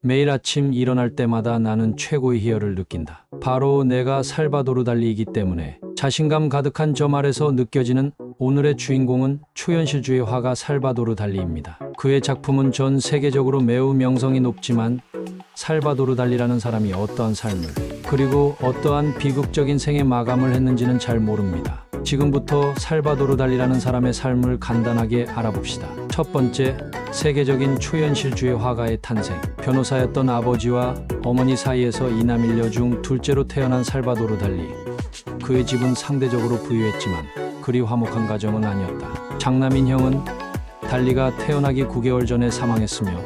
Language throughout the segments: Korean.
매일 아침 일어날 때마다 나는 최고의 희열을 느낀다. 바로 내가 살바도르 달리이기 때문에. 자신감 가득한 저 말에서 느껴지는 오늘의 주인공은 초현실주의 화가 살바도르 달리입니다. 그의 작품은 전 세계적으로 매우 명성이 높지만 살바도르 달리라는 사람이 어떠한 삶을 그리고 어떠한 비극적인 생의 마감을 했는지는 잘 모릅니다. 지금부터 살바도르 달리라는 사람의 삶을 간단하게 알아봅시다. 첫 번째, 세계적인 초현실주의 화가의 탄생. 변호사였던 아버지와 어머니 사이에서 이남일녀 중 둘째로 태어난 살바도르 달리. 그의 집은 상대적으로 부유했지만 그리 화목한 가정은 아니었다. 장남인 형은 달리가 태어나기 9개월 전에 사망했으며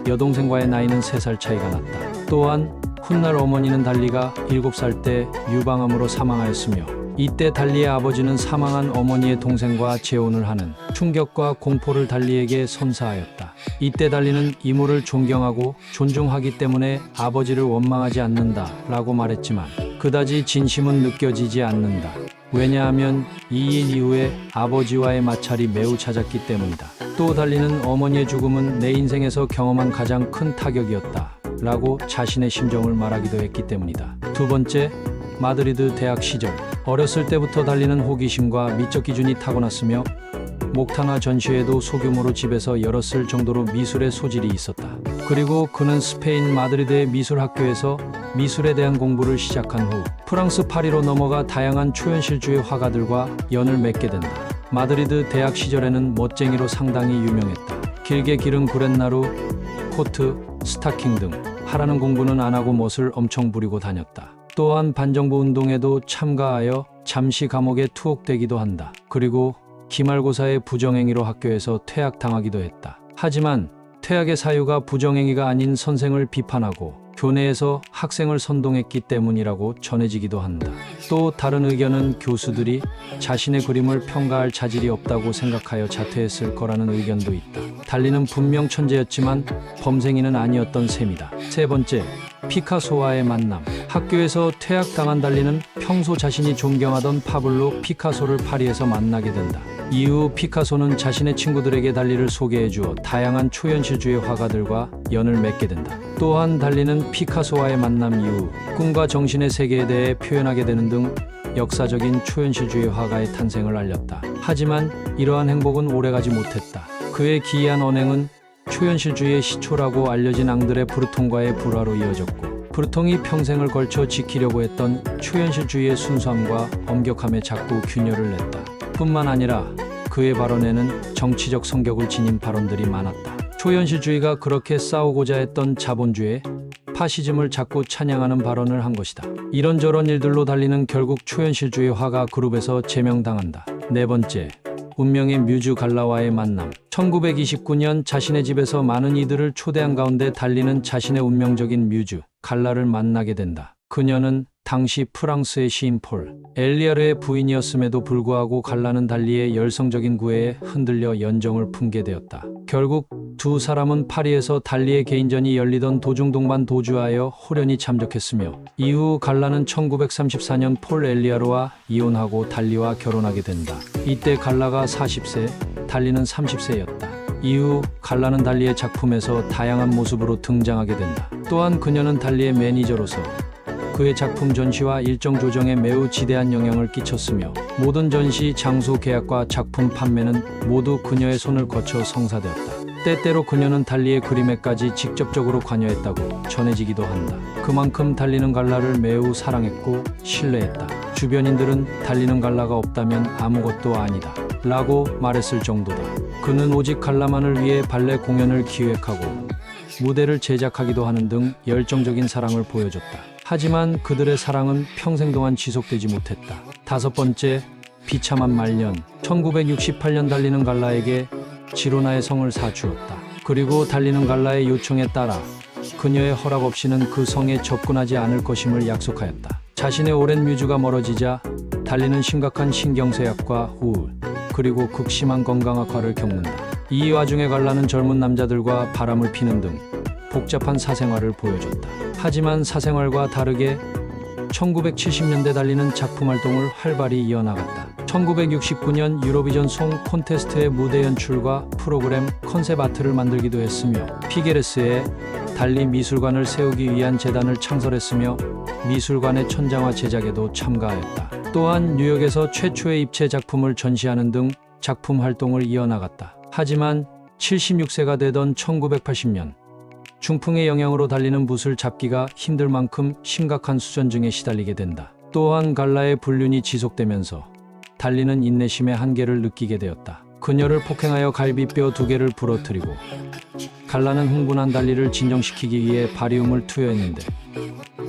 여동생과의 나이는 3살 차이가 났다. 또한 훗날 어머니는 달리가 7살 때 유방암으로 사망하였으며 이때 달리의 아버지는 사망한 어머니의 동생과 재혼을 하는 충격과 공포를 달리에게 선사하였다. 이때 달리는 이모를 존경하고 존중하기 때문에 아버지를 원망하지 않는다 라고 말했지만 그다지 진심은 느껴지지 않는다. 왜냐하면 이 일 이후에 아버지와의 마찰이 매우 잦았기 때문이다. 또 달리는 어머니의 죽음은 내 인생에서 경험한 가장 큰 타격이었다 라고 자신의 심정을 말하기도 했기 때문이다. 두 번째, 마드리드 대학 시절. 어렸을 때부터 달리는 호기심과 미적 기준이 타고났으며 목타나 전시회도 소규모로 집에서 열었을 정도로 미술의 소질이 있었다. 그리고 그는 스페인 마드리드의 미술학교에서 미술에 대한 공부를 시작한 후 프랑스 파리로 넘어가 다양한 초현실주의 화가들과 연을 맺게 된다. 마드리드 대학 시절에는 멋쟁이로 상당히 유명했다. 길게 기른 구렛나루, 코트, 스타킹 등 하라는 공부는 안 하고 멋을 엄청 부리고 다녔다. 또한 반정부 운동에도 참가하여 잠시 감옥에 투옥되기도 한다. 그리고 기말고사의 부정행위로 학교에서 퇴학당하기도 했다. 하지만 퇴학의 사유가 부정행위가 아닌 선생을 비판하고 교내에서 학생을 선동했기 때문이라고 전해지기도 한다. 또 다른 의견은 교수들이 자신의 그림을 평가할 자질이 없다고 생각하여 자퇴했을 거라는 의견도 있다. 달리는 분명 천재였지만 범생이는 아니었던 셈이다. 세 번째, 피카소와의 만남. 학교에서 퇴학당한 달리는 평소 자신이 존경하던 파블로 피카소를 파리에서 만나게 된다. 이후 피카소는 자신의 친구들에게 달리를 소개해주어 다양한 초현실주의 화가들과 연을 맺게 된다. 또한 달리는 피카소와의 만남 이후 꿈과 정신의 세계에 대해 표현하게 되는 등 역사적인 초현실주의 화가의 탄생을 알렸다. 하지만 이러한 행복은 오래가지 못했다. 그의 기이한 언행은 초현실주의의 시초라고 알려진 앙드레 브르통과의 불화로 이어졌고 브르통이 평생을 걸쳐 지키려고 했던 초현실주의의 순수함과 엄격함에 자꾸 균열을 냈다. 뿐만 아니라 그의 발언에는 정치적 성격을 지닌 발언들이 많았다. 초현실주의가 그렇게 싸우고자 했던 자본주의, 파시즘을 자꾸 찬양하는 발언을 한 것이다. 이런저런 일들로 달리는 결국 초현실주의 화가 그룹에서 제명당한다. 네 번째, 운명의 뮤즈 갈라와의 만남. 1929년 자신의 집에서 많은 이들을 초대한 가운데 달리는 자신의 운명적인 뮤즈 갈라를 만나게 된다. 그녀는 당시 프랑스의 시인 폴 엘리아르의 부인이었음에도 불구하고 갈라는 달리의 열성적인 구애에 흔들려 연정을 품게 되었다. 결국 두 사람은 파리에서 달리의 개인전이 열리던 도중 동반 도주하여 호련히 잠적했으며 이후 갈라는 1934년 폴 엘리아르와 이혼하고 달리와 결혼하게 된다. 이때 갈라가 40세, 달리는 30세였다. 이후 갈라는 달리의 작품에서 다양한 모습으로 등장하게 된다. 또한 그녀는 달리의 매니저로서 그의 작품 전시와 일정 조정에 매우 지대한 영향을 끼쳤으며 모든 전시, 장소 계약과 작품 판매는 모두 그녀의 손을 거쳐 성사되었다. 때때로 그녀는 달리의 그림에까지 직접적으로 관여했다고 전해지기도 한다. 그만큼 달리는 갈라를 매우 사랑했고 신뢰했다. 주변인들은 달리는 갈라가 없다면 아무것도 아니다 라고 말했을 정도다. 그는 오직 갈라만을 위해 발레 공연을 기획하고 무대를 제작하기도 하는 등 열정적인 사랑을 보여줬다. 하지만 그들의 사랑은 평생 동안 지속되지 못했다. 다섯 번째, 비참한 말년. 1968년 달리는 갈라에게 지로나의 성을 사주었다. 그리고 달리는 갈라의 요청에 따라 그녀의 허락 없이는 그 성에 접근하지 않을 것임을 약속하였다. 자신의 오랜 뮤즈가 멀어지자 달리는 심각한 신경쇠약과 우울, 그리고 극심한 건강 악화를 겪는다. 이 와중에 갈라는 젊은 남자들과 바람을 피는 등 복잡한 사생활을 보여줬다. 하지만 사생활과 다르게 1970년대 달리는 작품 활동을 활발히 이어나갔다. 1969년 유로비전 송 콘테스트의 무대 연출과 프로그램 컨셉 아트를 만들기도 했으며 피게레스의 달리 미술관을 세우기 위한 재단을 창설했으며 미술관의 천장화 제작에도 참가하였다. 또한 뉴욕에서 최초의 입체 작품을 전시하는 등 작품 활동을 이어나갔다. 하지만 76세가 되던 1980년 중풍의 영향으로 달리는 붓을 잡기가 힘들 만큼 심각한 수전증에 시달리게 된다. 또한 갈라의 불륜이 지속되면서 달리는 인내심의 한계를 느끼게 되었다. 그녀를 폭행하여 갈비뼈 2개를 부러뜨리고 갈라는 흥분한 달리를 진정시키기 위해 바리움을 투여했는데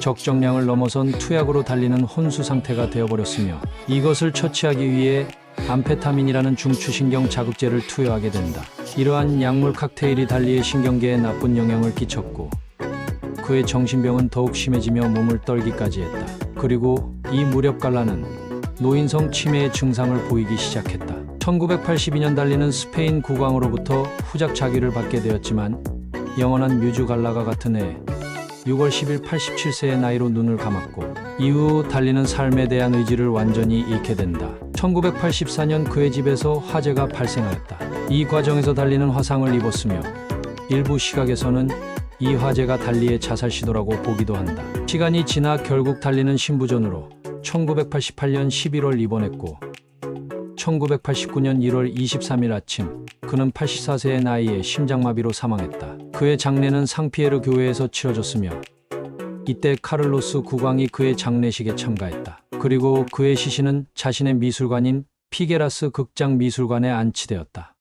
적정량을 넘어선 투약으로 달리는 혼수 상태가 되어버렸으며 이것을 처치하기 위해 암페타민이라는 중추신경 자극제를 투여하게 된다. 이러한 약물 칵테일이 달리의 신경계에 나쁜 영향을 끼쳤고 그의 정신병은 더욱 심해지며 몸을 떨기까지 했다. 그리고 이 무렵 갈라는 노인성 치매의 증상을 보이기 시작했다. 1982년 달리는 스페인 국왕으로부터 후작 자귀를 받게 되었지만 영원한 뮤즈 갈라가 같은 해 6월 10일 87세의 나이로 눈을 감았고 이후 달리는 삶에 대한 의지를 완전히 잃게 된다. 1984년 그의 집에서 화재가 발생하였다. 이 과정에서 달리는 화상을 입었으며 일부 시각에서는 이 화재가 달리의 자살 시도라고 보기도 한다. 시간이 지나 결국 달리는 신부전으로 1988년 11월 입원했고 1989년 1월 23일 아침 그는 84세의 나이에 심장마비로 사망했다. 그의 장례는 상피에르 교회에서 치러졌으며 이때 카를로스 국왕이 그의 장례식에 참가했다. 그리고 그의 시신은 자신의 미술관인 피게라스 극장 미술관에 안치되었다.